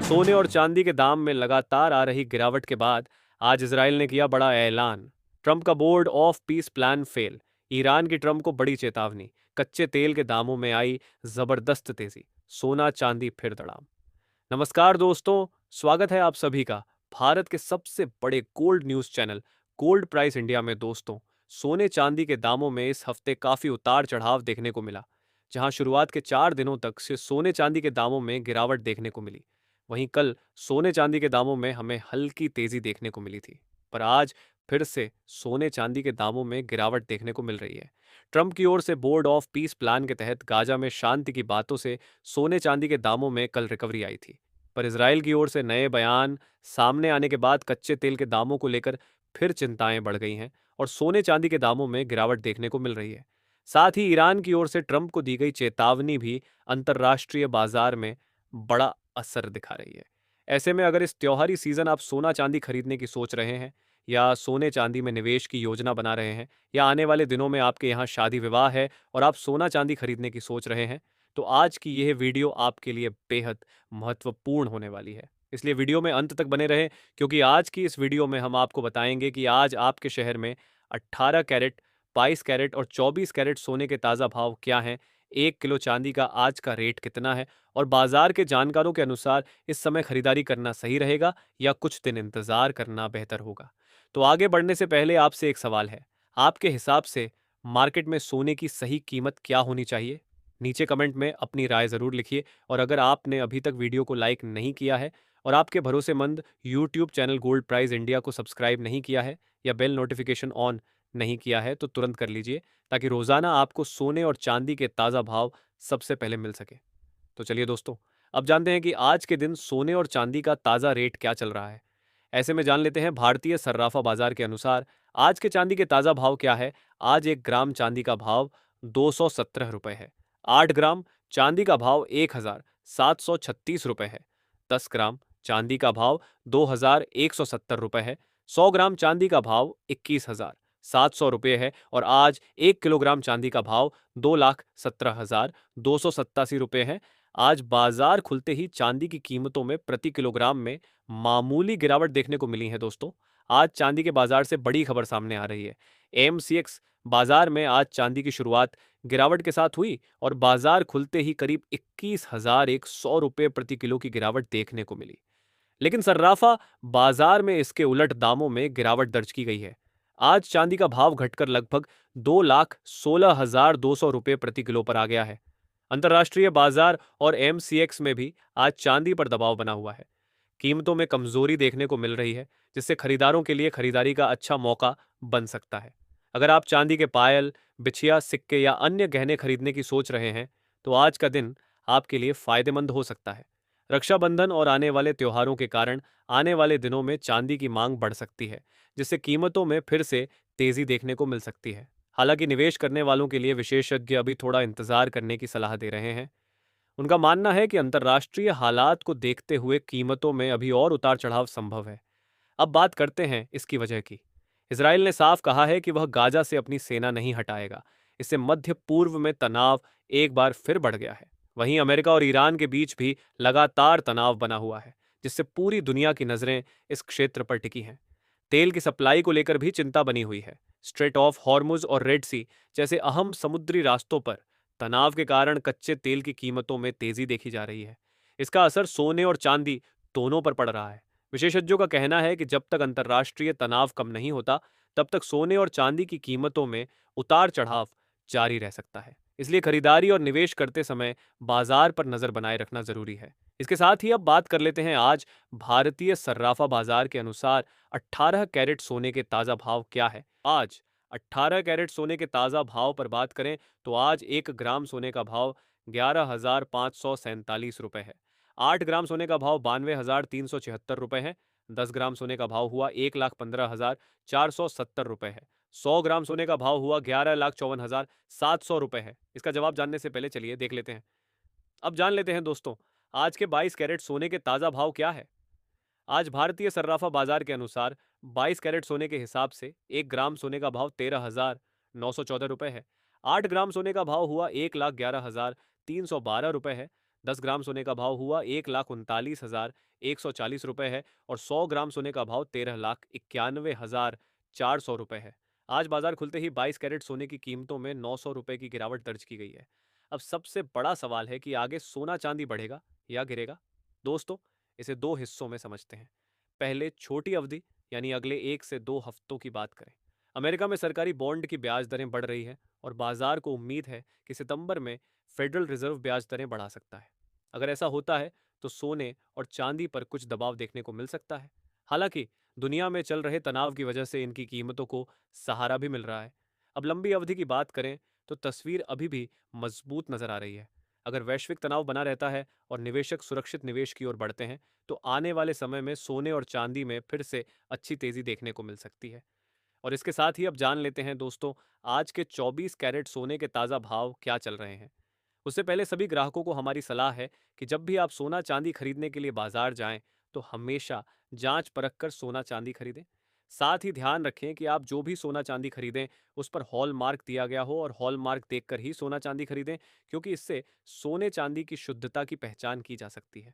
सोने और चांदी के दाम में लगातार आ रही गिरावट के बाद आज इजराइल ने किया बड़ा ऐलान। ट्रंप का board of peace plan fail. Iran की ट्रंप को बड़ी चेतावनी। कच्चे तेल के दामों में आई जबरदस्त तेजी। सोना चांदी फिर दड़ाम। नमस्कार दोस्तों, स्वागत है आप सभी का भारत के सबसे बड़े gold news channel gold price India में। दोस्तों, सोने चांदी के दामों में इस हफ्ते काफी उतार चढ़ाव देखने को मिला। जहां शुरुआत के 4 दिनों तक से सोने चांदी के दामों में गिरावट देखने को मिली, वहीं कल सोने चांदी के दामों में हमें हल्की तेजी देखने को मिली थी। पर आज फिर से सोने चांदी के दामों में गिरावट देखने को मिल रही है। ट्रंप की ओर से बोर्ड ऑफ पीस प्लान के तहत गाजा में शांति की बातों से सोने चांदी के दामों में कल रिकवरी आई थी। पर इजराइल की ओर से नए बयान सामने आने के बाद कच्चे तेल के दामों को लेकर फिर चिंताएं बढ़ गई हैं और सोने चांदी के दामों में गिरावट देखने को मिल रही है। साथ ही ईरान की ओर से ट्रंप को दी गई चेतावनी भी अंतर्राष्ट्रीय बाजार में बड़ा असर दिखा रही है। ऐसे में अगर इस त्योहारी सीजन आप सोना चांदी खरीदने की सोच रहे हैं, या सोने चांदी में निवेश की योजना बना रहे हैं, या आने वाले दिनों में आपके यहाँ शादी विवाह है और आप सोना चांदी खरीदने की सोच रहे हैं, तो आज की यह वीडियो आपके लिए बेहद महत्वपूर्ण होने वाली है। इसलिए वीडियो में अंत तक बने रहें, क्योंकि आज की इस वीडियो में हम आपको बताएंगे कि आज आपके शहर में 18 कैरेट, 22 कैरेट और 24 कैरेट सोने के ताज़ा भाव क्या हैं, 1 किलो चांदी का आज का रेट कितना है, और बाजार के जानकारों के अनुसार इस समय खरीदारी करना सही रहेगा या कुछ दिन इंतजार करना बेहतर होगा। तो आगे बढ़ने से पहले आपसे एक सवाल है, आपके हिसाब से मार्केट में सोने की सही कीमत क्या होनी चाहिए? नीचे कमेंट में अपनी राय ज़रूर लिखिए। और अगर आपने अभी तक वीडियो को लाइक नहीं किया है और आपके भरोसेमंद YouTube channel gold prize India को सब्सक्राइब नहीं किया है या बेल नोटिफिकेशन ऑन नहीं किया है, तो तुरंत कर लीजिए, ताकि रोज़ाना आपको सोने और चांदी के ताज़ा भाव सबसे पहले मिल सके। तो चलिए दोस्तों, अब जानते हैं कि आज के दिन सोने और चांदी का ताज़ा रेट क्या चल रहा है। ऐसे में जान लेते हैं भारतीय सर्राफा बाजार के अनुसार आज के चांदी के ताज़ा भाव क्या है। आज 1 ग्राम चांदी का भाव 217 रुपये है। 8 ग्राम चांदी का भाव 1,736 रुपये है। 10 ग्राम चांदी का भाव 2,170 रुपये है। 100 ग्राम चांदी का भाव 21,700 रुपये है। और आज 1 किलोग्राम चांदी का भाव 2,17,287 रुपये है। आज बाजार खुलते ही चांदी की कीमतों में प्रति किलोग्राम में मामूली गिरावट देखने को मिली है। दोस्तों, आज चांदी के बाजार से बड़ी खबर सामने आ रही है। एमसीएक्स बाजार में आज चांदी की शुरुआत गिरावट के साथ हुई और बाजार खुलते ही करीब 21,100 रुपये प्रति किलो की गिरावट देखने को मिली। लेकिन सर्राफा बाजार में इसके उलट दामों में गिरावट दर्ज की गई है। आज चांदी का भाव घटकर लगभग 2,16,200 रुपये प्रति किलो पर आ गया है। अंतर्राष्ट्रीय बाजार और एमसीएक्स में भी आज चांदी पर दबाव बना हुआ है। कीमतों में कमजोरी देखने को मिल रही है, जिससे खरीदारों के लिए खरीदारी का अच्छा मौका बन सकता है। अगर आप चांदी के पायल, बिछिया, सिक्के या अन्य गहने खरीदने की सोच रहे हैं, तो आज का दिन आपके लिए फायदेमंद हो सकता है। रक्षाबंधन और आने वाले त्योहारों के कारण आने वाले दिनों में चांदी की मांग बढ़ सकती है, जिससे कीमतों में फिर से तेजी देखने को मिल सकती है। हालांकि निवेश करने वालों के लिए विशेषज्ञ अभी थोड़ा इंतजार करने की सलाह दे रहे हैं। उनका मानना है कि अंतर्राष्ट्रीय हालात को देखते हुए कीमतों में अभी और उतार चढ़ाव संभव है। अब बात करते हैं इसकी वजह की। इसराइल ने साफ कहा है कि वह गाजा से अपनी सेना नहीं हटाएगा। इससे मध्य पूर्व में तनाव एक बार फिर बढ़ गया है। वहीं अमेरिका और ईरान के बीच भी लगातार तनाव बना हुआ है, जिससे पूरी दुनिया की नजरें इस क्षेत्र पर टिकी हैं। तेल की सप्लाई को लेकर भी चिंता बनी हुई है। स्ट्रेट ऑफ हॉर्मुज और रेड सी जैसे अहम समुद्री रास्तों पर तनाव के कारण कच्चे तेल की कीमतों में तेजी देखी जा रही है। इसका असर सोने और चांदी दोनों पर पड़ रहा है। विशेषज्ञों का कहना है कि जब तक अंतर्राष्ट्रीय तनाव कम नहीं होता, तब तक सोने और चांदी की कीमतों में उतार चढ़ाव जारी रह सकता है। इसलिए खरीदारी और निवेश करते समय बाजार पर नजर बनाए रखना जरूरी है। इसके साथ ही अब बात कर लेते हैं आज भारतीय सर्राफा बाजार के अनुसार 18 कैरेट सोने के ताजा भाव क्या है। आज 18 कैरेट सोने के ताजा भाव पर बात करें तो आज 1 ग्राम सोने का भाव 11,547 रुपये है। 8 ग्राम सोने का भाव 92,376 रुपये है। 10 ग्राम सोने का भाव हुआ 1,15,470 रुपये है। 100 ग्राम सोने का भाव हुआ 11,54,700 रुपये है। इसका जवाब जानने से पहले चलिए देख लेते हैं। अब जान लेते हैं दोस्तों, आज के 22 कैरेट सोने के ताज़ा भाव क्या है। आज भारतीय सर्राफा बाजार के अनुसार 22 कैरेट सोने के हिसाब से 1 ग्राम सोने का भाव 13,914 रुपये है। 8 ग्राम सोने का भाव हुआ 1,11,312 रुपये है। 10 ग्राम सोने का भाव हुआ 1,39,140 रुपए है और 100 ग्राम सोने का भाव 13,91,400 रुपए है। आज बाजार खुलते ही 22 कैरेट सोने की कीमतों में 900 रुपए की गिरावट दर्ज की गई है। अब सबसे बड़ा सवाल है कि आगे सोना चांदी बढ़ेगा या गिरेगा। दोस्तों, इसे दो हिस्सों में समझते हैं। पहले छोटी अवधि यानी अगले 1 से 2 हफ्तों की बात करें। अमेरिका में सरकारी बॉन्ड की ब्याज दरें बढ़ रही है और बाजार को उम्मीद है कि सितंबर में फेडरल रिजर्व ब्याज दरें बढ़ा सकता है। अगर ऐसा होता है तो सोने और चांदी पर कुछ दबाव देखने को मिल सकता है। हालांकि दुनिया में चल रहे तनाव की वजह से इनकी कीमतों को सहारा भी मिल रहा है। अब लंबी अवधि की बात करें तो तस्वीर अभी भी मजबूत नजर आ रही है। अगर वैश्विक तनाव बना रहता है और निवेशक सुरक्षित निवेश की ओर बढ़ते हैं तो आने वाले समय में सोने और चांदी में फिर से अच्छी तेजी देखने को मिल सकती है। और इसके साथ ही अब जान लेते हैं दोस्तों, आज के 24 कैरेट सोने के ताज़ा भाव क्या चल रहे हैं। उससे पहले सभी ग्राहकों को हमारी सलाह है कि जब भी आप सोना चांदी खरीदने के लिए बाजार जाएं तो हमेशा जांच परख कर सोना चांदी खरीदें। साथ ही ध्यान रखें कि आप जो भी सोना चांदी खरीदें उस पर हॉल मार्क दिया गया हो और हॉल मार्क देखकर ही सोना चांदी खरीदें, क्योंकि इससे सोने चांदी की शुद्धता की पहचान की जा सकती है।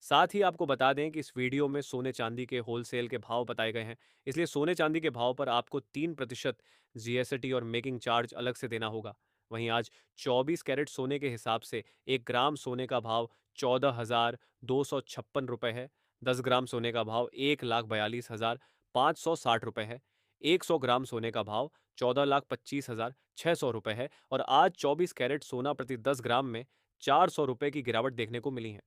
साथ ही आपको बता दें कि इस वीडियो में सोने चांदी के होलसेल के भाव बताए गए हैं, इसलिए सोने चांदी के भाव पर आपको 3% जीएसटी और मेकिंग चार्ज अलग से देना होगा। वहीं आज 24 कैरेट सोने के हिसाब से 1 ग्राम सोने का भाव 14,256 रुपए है। 10 ग्राम सोने का भाव 1,42,560 रुपए है। 100 ग्राम सोने का भाव 14,25,600 रुपए है और आज 24 कैरेट सोना प्रति 10 ग्राम में 400 रुपए की गिरावट देखने को मिली है।